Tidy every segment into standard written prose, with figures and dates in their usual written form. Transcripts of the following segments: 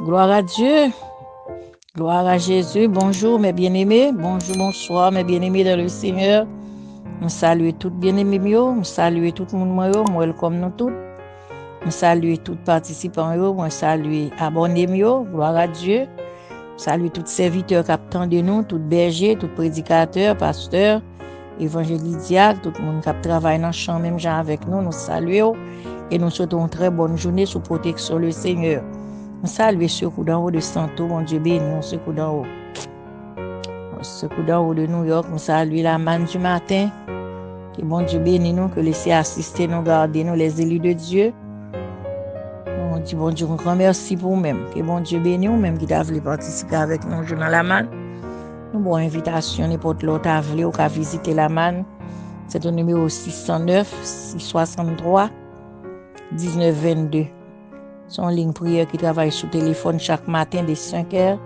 Gloire à Dieu. Gloire à Jésus. Bonjour mes bien-aimés. Bonjour, bonsoir mes bien-aimés dans le Seigneur. Nous saluons tous bien-aimés. Nous saluons tout le monde. Moi, comme nous tous. Nous saluons tous participants. Moi, saluons abonnés. Gloire à Dieu. Saluons tous serviteurs qui attendent de nous, tous bergers, tous prédicateurs, pasteurs, évangélistes, diacres, tout le monde qui travaille dans le champ, même gens avec nous. Nous saluons et nous souhaitons une très bonne journée sous protection le Seigneur. Nous saluons ce coup d'en haut de Santo, mon Dieu béni, ce coup d'en haut. Ce coup d'en haut de New York, nous saluons la manne du matin. Que bon Dieu béni nous, que laissez assister nous, garder nous, les élus de Dieu. On dit bon Dieu, un grand merci pour vous-même. Que bon Dieu béni vous-même qui t'a voulu participer avec nous dans la manne. Nous avons invitation, n'importe l'autre à voulu ou à visiter la manne. C'est au numéro 609 663 1922. Son ligne prière qui travaille sous téléphone chaque matin de 5h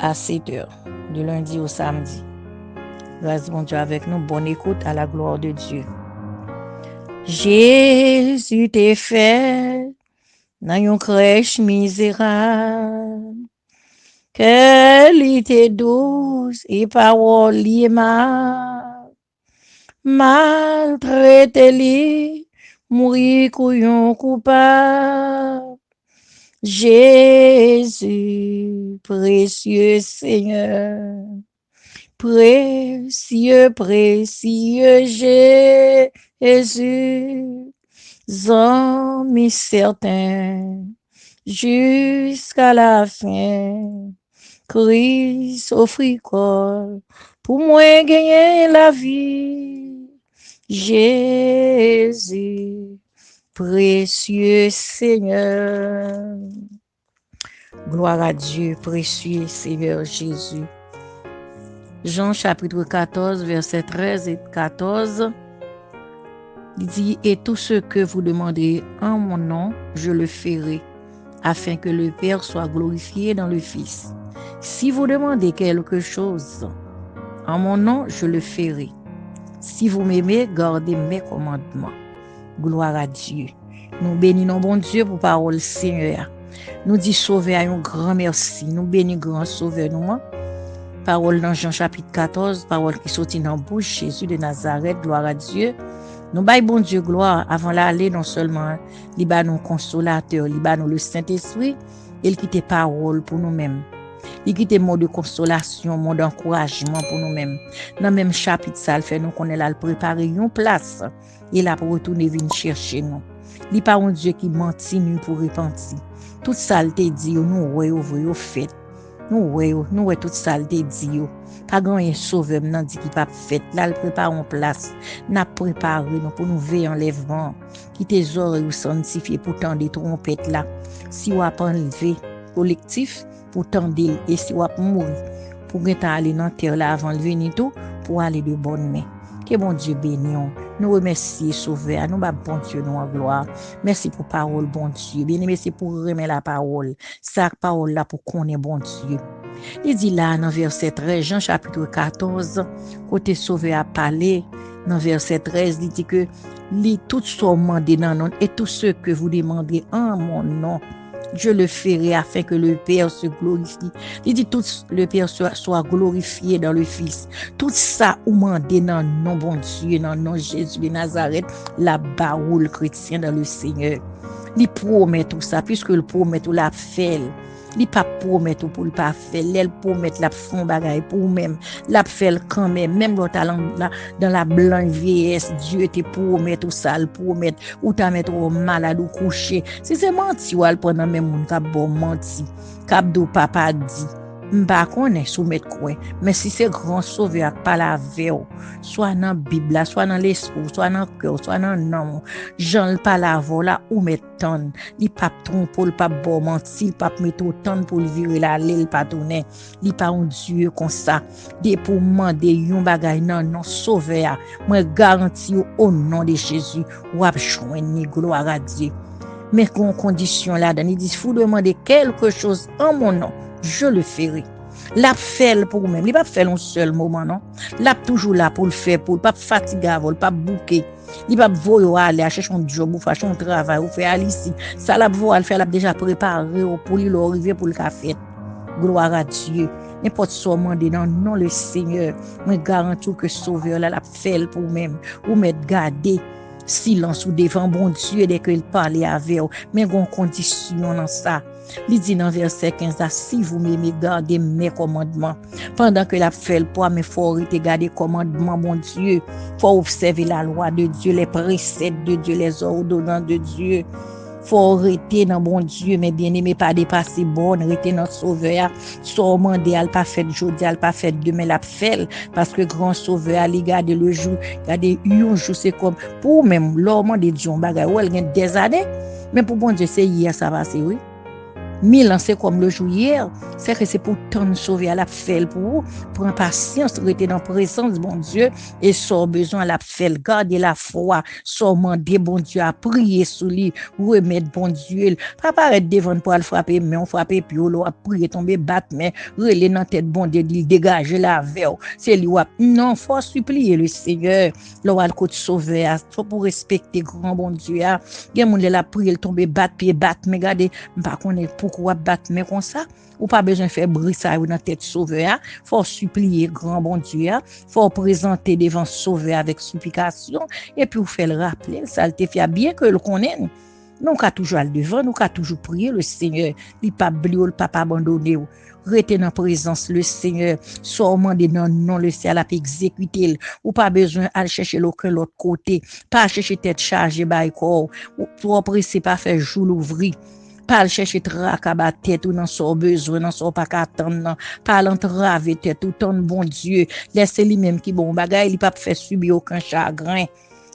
à 7h, de lundi au samedi. Grâce mon Dieu avec nous, bonne écoute à la gloire de Dieu. Jésus t'est fait dans une crèche misérable, qualité douce et parole aimable, maltraité li, mourir couillon coupable. Jésus, précieux Seigneur, précieux Jésus, ami certain, jusqu'à la fin, Christ offre corps pour moi gagner la vie. Jésus, précieux Seigneur. Gloire à Dieu, précieux Seigneur Jésus. Jean chapitre 14, versets 13 et 14. Il dit, et tout ce que vous demandez en mon nom, je le ferai, afin que le Père soit glorifié dans le Fils. Si vous demandez quelque chose en mon nom, je le ferai. Si vous m'aimez, gardez mes commandements. Gloire à Dieu. Nous bénissons bon Dieu pour parole Seigneur. Nous disons sauver à un grand merci. Nous bénissons grand sauveur nous. Parole dans Jean chapitre 14, parole qui sortit dans la bouche Jésus de Nazareth. Gloire à Dieu. Nous baillons bon Dieu gloire avant d'aller non seulement il bat nous consolateur, il bat nous le Saint-Esprit, il quitte parole pour nous-mêmes. Il quitte mot de consolation, mot d'encouragement pour nous-mêmes. Dans le même chapitre, ça le fait nous qu'on est là préparer une place et là pour retourner venir chercher nous. Il pas un Dieu qui mentit nous pour repentir. Toute ça le dit nous ouais au fait. Nous toute ça le dit pas grand sauveur nan dit qui pas fait là le prépare en place n'a préparé nous pour nous veiller enlèvement qui tes oreilles sanctifier pour tendre des trompettes là si on a pas enlevé collectif pour tendre et si on a mourir pour aller dans terre là avant de venir tout pour aller de bonne main. Que bon Dieu bénisse. Nous remercions Sauveur, nous bon Dieu nous en gloire. Merci pour parole bon Dieu. Bien merci pour remettre la parole. Sa parole là pour qu'on est bon Dieu. Il dit là dans verset 13, Jean chapitre 14, côté Sauveur a parlé dans verset 13, il dit que tout ce que vous demandez dans nom et tout ce que vous demandez en mon nom, je le ferai afin que le Père se glorifie. Il dit tout le Père soit glorifié dans le Fils. Tout ça ou mandé dans le nom bon Dieu, dans le nom Jésus de Nazareth, la baroule chrétien dans le Seigneur. Il promet tout ça, puisque le promet tout la fait. Il pas promet tout pour le pas faire. Il promet la fond bagaille pour même. La fait quand même dans dans la blanche vieillesse, Dieu te promet tout ça, le promet ou ta mettre au malade ou couché. Si c'est menti ou al prendre même moun ka bon menti. K'ap do papa dit. M'pa connaît soumettre quoi, mais si c'est grand sauveur pas la veille, soit dans Bible, soit dans l'esprit, soit dans cœur, soit dans nom, Jean pas la vola ou metton, il pas tromper, pas bon mentir, pas mettre autant pour virer la l'île pas tourner, il pas un Dieu comme ça, des pour demander yon bagay nan non sauveur, moi garantis au nom de Jésus, ou a joindre gloire à Dieu. Mais con condition là, il dit, vous demandez quelque chose en mon nom, je le ferai. L'a fait pour même, il pas fait un seul moment non. L'a toujours là pour le faire pour pas fatiguer, pas bouquer. Il va voyer aller chercher un job ou faire un travail ou faire aller ici. Ça l'a voir le faire l'a déjà préparé pour lui arriver pour le café. Gloire à Dieu. N'importe ce demander dans non le Seigneur, me garantis que sauveur là l'a fait pour même ou mettre garder silence ou devant bon Dieu dès qu'il parle avec vous. Mais gon condition dans ça. Il dit dans verset 15 là, si vous m'aimez, gardez mes commandements. Pendant que la fait le poids, mais faut arrêter garder commandements, mon Dieu. Faut observer la loi de Dieu, les préceptes de Dieu, les ordonnances de Dieu. Faut arrêter dans bon Dieu, mais bien aimé, pas dépasser bon, arrêter notre sauveur. Soit mandé, al pas fait aujourd'hui, al pas fait demain, la fait. Parce que grand sauveur, il garde le jour, garde un jour, c'est comme, pour même, l'homme de Dieu, bagay, ou elle gagne des années. Mais pour bon Dieu, c'est hier, ça va, c'est oui. 1000 ans, c'est comme le jour hier. C'est que c'est pour tant sauver à la fait pour vous. Prends patience, rester dans la présence, bon Dieu. Et sans besoin à la fait, garder la foi. Sans demander, bon Dieu, à prier sous lui. Remettre, bon Dieu. Pas paraître devant pour le frapper, mais on frappe, puis on a prié, tomber, battre, mais relais dans la tête, bon Dieu, dégager la veille. C'est lui, non, faut supplier le Seigneur. L'on va le côté sauver, faut pour respecter grand bon Dieu. Il y a des gens qui la prié, tomber, battre, puis battre, mais regardez, pas qu'on est pourquoi battre mais comme ça ou pas besoin faire brisser dans tête sauveur faut supplier grand bon Dieu faut présenter devant sauveur avec supplication et puis vous faire le rappeler ça te fait bien que le connaît nous qu'a toujours le devant nous qu'a toujours prier le Seigneur il pas oublier pas abandonner rester dans présence le Seigneur soit demander non le ciel a exécuter ou pas besoin aller chercher l'autre côté pas chercher tête chargée by corps ou trop pressé pas faire jour l'ouvrir pas chercher tracaba tête ou dans son besoin dans son pas attendre pas l'entraver tête ou ton bon Dieu laissez lui même qui bon bagay il pas faire subir aucun chagrin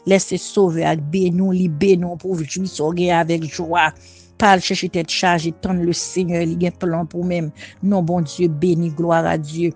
laissez sauver avec bénou libénon pour jouir son gain avec joie pas chercher tête chargée tant le Seigneur il gain plan pour même non bon Dieu béni gloire à Dieu.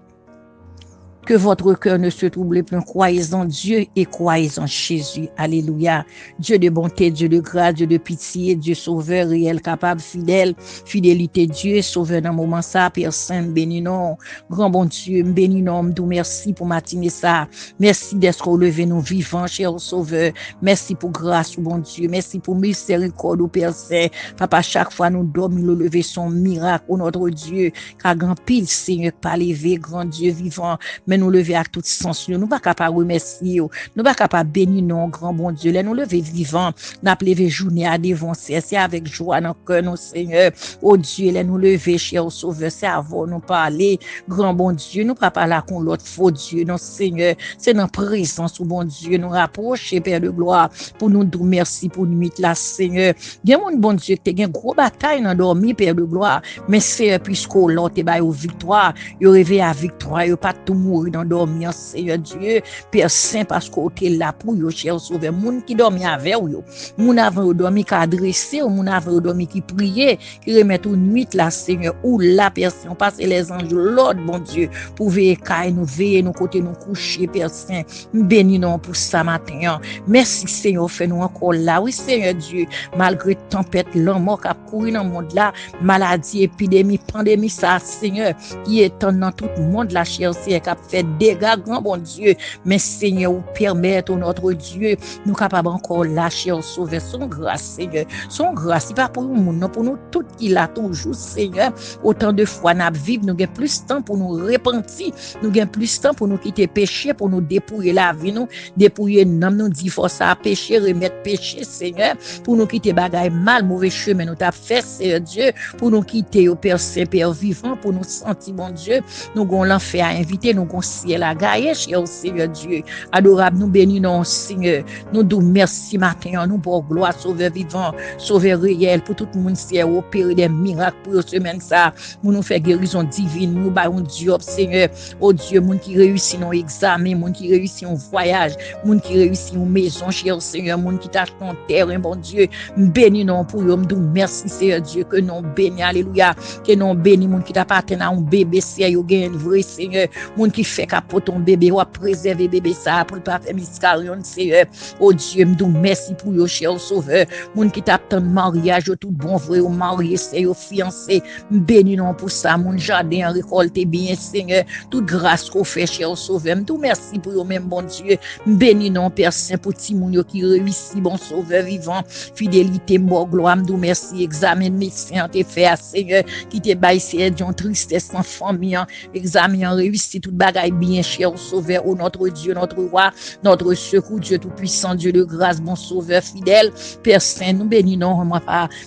Que votre cœur ne se trouble plus. Croyez en Dieu et croyez en Jésus. Alléluia. Dieu de bonté, Dieu de grâce, Dieu de pitié, Dieu sauveur, réel, capable, fidèle. Fidélité, Dieu, sauveur dans le moment ça. Père Saint, béni non. Grand bon Dieu, béni non. M'dou merci pour matinée ça. Merci d'être relevé nous vivants, cher sauveur. Merci pour grâce, bon Dieu. Merci pour miséricorde, au Père Saint. Papa, chaque fois nous dormons, le lever son miracle, au notre Dieu. Car grand pile, Seigneur, pas levé, grand Dieu vivant. Mais nous lever à tout sens, nous pas capable remercier, nous pas capable bénir non grand bon Dieu, nous lever vivant, n'a lever journée à devant, c'est avec joie dans cœur nos Seigneur, oh Dieu, nous lever cher sauveur, c'est avant nous parler, grand bon Dieu, nous pas parler con l'autre faux Dieu, non Seigneur, c'est dans présence au bon Dieu, nous rapprocher Père de gloire pour nous dire merci pour nous mettre là Seigneur. Gen mon bon Dieu, tu as une grosse bataille dans dormir Père de gloire, mais Seigneur puisque l'autre est bail victoire, il rêvé à victoire, il pas tout mourir dans dormir Seigneur Dieu Père Saint parce que tu es là pour yo cher sauveur monde qui dormi avec yo moun avant dormi qui adresser moun avant dormi qui prier qui remettre une nuit là Seigneur ou la personne passer les anges l'ordre bon Dieu pour veiller nous veiller nous côté nous coucher Père Saint béni non pour ça matin merci Seigneur fait nous encore là oui Seigneur Dieu malgré tempête l'amour qui a couru dans le monde là maladie épidémie pandémie ça Seigneur qui est dans tout le monde la chère Seigneur qui a fait dégâts grand bon Dieu mais Seigneur ou permettre notre Dieu nous capable encore lâcher sauver son grâce Seigneur son grâce c'est pas pour nous non pour nous tout qui l'a toujours Seigneur autant de fois n'a vivre nous gain plus temps pour nous repentir nous gain plus temps pour nous quitter péché pour nous dépouiller la vie nous dépouiller nous dit force à pécher remettre péché Seigneur pour nous quitter bagaille mal mauvais chemin nous t'a fait Seigneur Dieu pour nous quitter au Père Saint Père vivant pour nous sentir bon Dieu nous gon l'enfer à inviter nous gon ciel à gagner cher Seigneur Dieu adorable nous bénis non Seigneur nous disons merci matin nous pour gloire sauveur vivant sauveur réel pour tout le monde qui a opéré des miracles pour semaine ça pour nous faire guérison divine nous ba un Dieu Seigneur oh Dieu monde qui réussit nos examens monde qui réussit un voyage monde qui réussit une maison cher Seigneur monde qui tâche ton terrain bon Dieu bénis non pour eux nous disons merci Seigneur Dieu que nous bénis alléluia que nous bénis monde qui t'appartient à un bébé c'est yo gagne vrai Seigneur monde qui fait capote ton bébé, ou préserver bébé ça pour pas faire miscarrion, Seigneur. Oh Dieu, m'dou merci pour yo cher sauveur. Moun qui t'attend mariage, tout bon vrai, ou marié, Seigneur, fiancé, béni non pour ça, mon jardin récolté bien, Seigneur. Toute grâce qu'on fait, cher sauveur. M'dou merci pour yo même, bon Dieu. Béni non, Père Saint, pour ti moun yo qui réussit, bon sauveur vivant. Fidélité, mort, gloire, m'dou merci. Examen médecin, t'es fait, Seigneur, qui te baille, Seigneur, tristesse en famille, examen réussi, toute bagaille bien, cher sauveur, oh notre Dieu, notre roi, notre secours, Dieu tout-puissant, Dieu de grâce, bon sauveur fidèle, Père Saint, nous bénissons,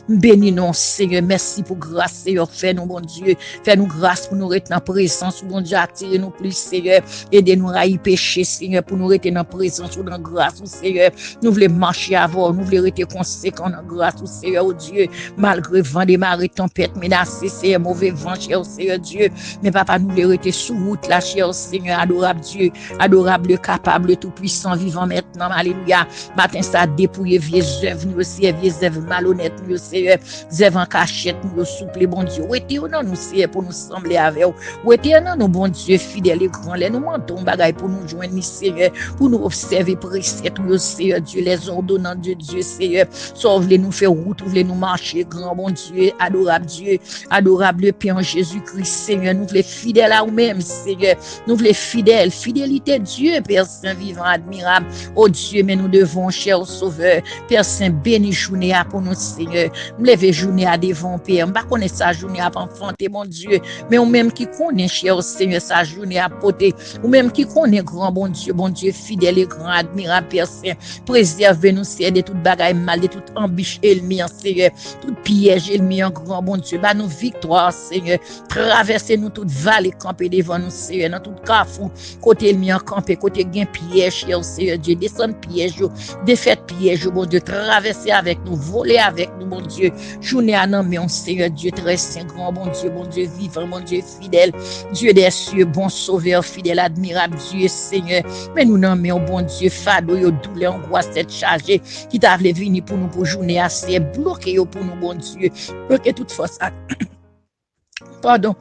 bénissons, Seigneur, merci pour grâce, Seigneur, fais-nous, bon Dieu, fais-nous grâce pour nous retenir en présence, bon Dieu, attirez-nous plus, Seigneur, aidez-nous à y pécher, Seigneur, pour nous retenir en présence, dans grâce, Seigneur, nous voulons marcher avant, nous voulons rester conséquents dans grâce, Seigneur, oh Dieu, malgré vent des marées, tempête menacée, Seigneur, mauvais vent, cher Seigneur Dieu, mais papa, nous voulons rester sous route, là, cher Seigneur, adorable Dieu, adorable, capable, tout-puissant, vivant maintenant, alléluia, matin, ça dépouiller vieux œuvres, nous aussi, vieux œuvres malhonnêtes, nous, Seigneur, œuvres en cachette, nous, souple, bon Dieu, retirez-nous, nous, Seigneur, pour nous sembler avec vous, retirez-nous, nous, bon Dieu, fidèles et grands, nous mentons, bagaille, pour nous joindre, Seigneur, pour nous observer, préceptes, nous, Seigneur Dieu, les ordonnants de Dieu, Seigneur, sauve-les, nous faire route, voulez nous marcher, grand, bon Dieu, adorable Père en Jésus-Christ, Seigneur, nous voulons fidèles à nous-mêmes, Seigneur, nous voulons fidèles, fidélité Dieu, Père Saint vivant, admirable, oh Dieu, mais nous devons, cher Sauveur, Père Saint, béni journée pour nous, Seigneur, nous levons journée à devant, Père, nous ne connaissons pas sa journée à enfanter, mon Dieu, mais ou même qui connaît, cher Seigneur, sa journée à porter, ou même qui connaît, grand, bon Dieu, fidèle et grand, admirable, Père Saint, préservez-nous, Seigneur, de toute bagaille mal, de toute embûche, ennemi, Seigneur, tout piège, ennemi, grand, bon Dieu, bah nous victoire, Seigneur, traversez-nous toute vallée, camper devant nous, Seigneur, dans tout carrefour, côté ennemi, camper, côté gain piège, cher Seigneur Dieu, descendre piège, défaite piège, bon Dieu, traverser avec nous, voler avec nous, bon Dieu, journée à nous, mais on Seigneur Dieu, très saint, grand, bon Dieu vivant, bon Dieu fidèle, Dieu des cieux, bon sauveur, fidèle, admirable, Dieu, Seigneur, mais nous nommons, bon Dieu, fado, yo douleur, angoisse, tête chargée, qui t'a voulu venir pour nous, pour journée assez, bloqué pour nous, bon Dieu, bloqué toute force, pardon,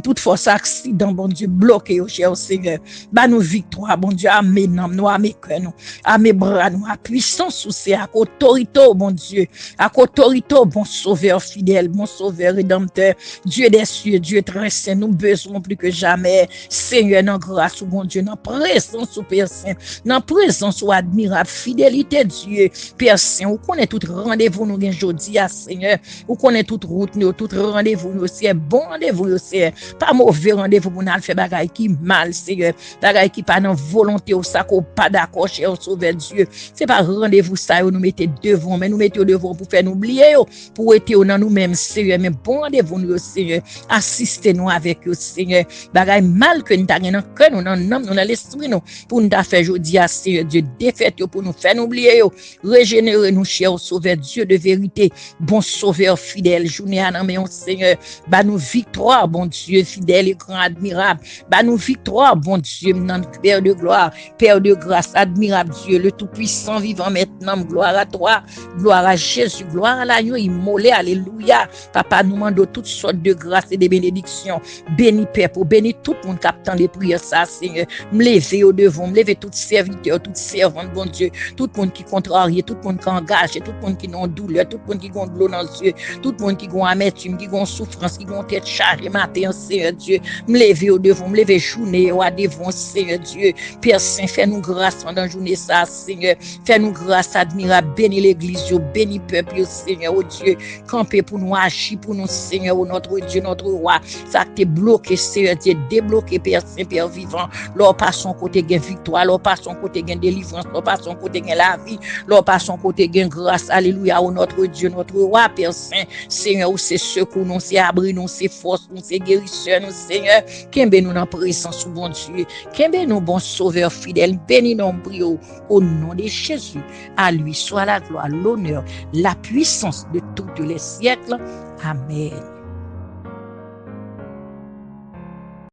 toute force accident, bon Dieu, bloqué, cher Seigneur. Bah nous victoire, bon Dieu, à mes noms, nous, à mes cœurs, nous, à mes bras, nous, à puissance sous c'est, à autorité, bon Dieu, à autorité, bon sauveur fidèle, bon sauveur rédempteur, Dieu des cieux, Dieu très saint, nous besoin plus que jamais, Seigneur, dans grâce, bon Dieu, dans présence, au Père Saint, dans présence, au admirable fidélité, Dieu, Père Saint, où connaît tout rendez-vous, nous, aujourd'hui, à Seigneur, où connaît toute route, nous, tout rendez-vous, nous, c'est bon rendez-vous, c'est pas mauvais rendez-vous pour nous faire bagaille qui mal, Seigneur, bagaille qui pas dans volonté ou ça qu'on pas d'accord, cher Sauveur Dieu, c'est pas rendez-vous ça nous mettez devant, mais nous mettez devant pour faire nous oublier, pour être dans nous-mêmes, Seigneur, mais bon rendez-vous nous, Seigneur, assistez-nous avec vous, Seigneur, bagaille mal que nous t'avons dans cœur, nous dans l'esprit, nous, pour nous faire aujourd'hui, Seigneur Dieu, défaite pour nous faire nous oublier, régénérer nous, cher Sauveur Dieu de vérité, bon Sauveur fidèle, journée à nous, Seigneur, bah nous victoire, bon Dieu fidèle et grand, admirable, bah nous victoire, bon Dieu, Père de gloire, Père de grâce, admirable Dieu, le tout-puissant vivant maintenant, gloire à toi, gloire à Jésus, gloire à l'agneau immolé, alléluia, papa nous demande toutes sortes de grâces et de bénédictions, béni Père, pour bénir tout le monde captant les prières, ça, Seigneur, me lever au devant, me lever tout serviteur, toute servante, bon Dieu, tout le monde qui contrarie, tout le monde qui engage, tout le monde qui n'a douleur, tout le monde qui a de l'eau dans les yeux, tout le monde qui a amertume, qui a souffrance, qui a tête chargée, matin, Seigneur Dieu, me lever au devant, me lever journée au devant, Seigneur Dieu, Père Saint, fais-nous grâce pendant la journée, ça, Seigneur, fais-nous grâce, admirable, bénis l'église, bénis le peuple, Seigneur, oh Dieu, camper pour nous, agir pour nous, Seigneur, oh notre Dieu, notre roi, ça t'est bloqué, Seigneur Dieu, débloqué, Père Saint, Père vivant, l'or par son côté, gain victoire, l'or par son côté, gain délivrance, l'or par son côté, gain la vie, l'or par son côté, gain grâce, alléluia, oh notre Dieu, notre roi, Père Saint, Seigneur, c'est secours, nous, c'est abri, nous, c'est force, nous, c'est guérisseur, nous, Seigneur, qu'aimbe nous dans présence, bon Dieu, qu'aimbe nous, bon sauveur fidèle, bénis nous, brio, au nom de Jésus, à lui soit la gloire, l'honneur, la puissance de tous les siècles. Amen.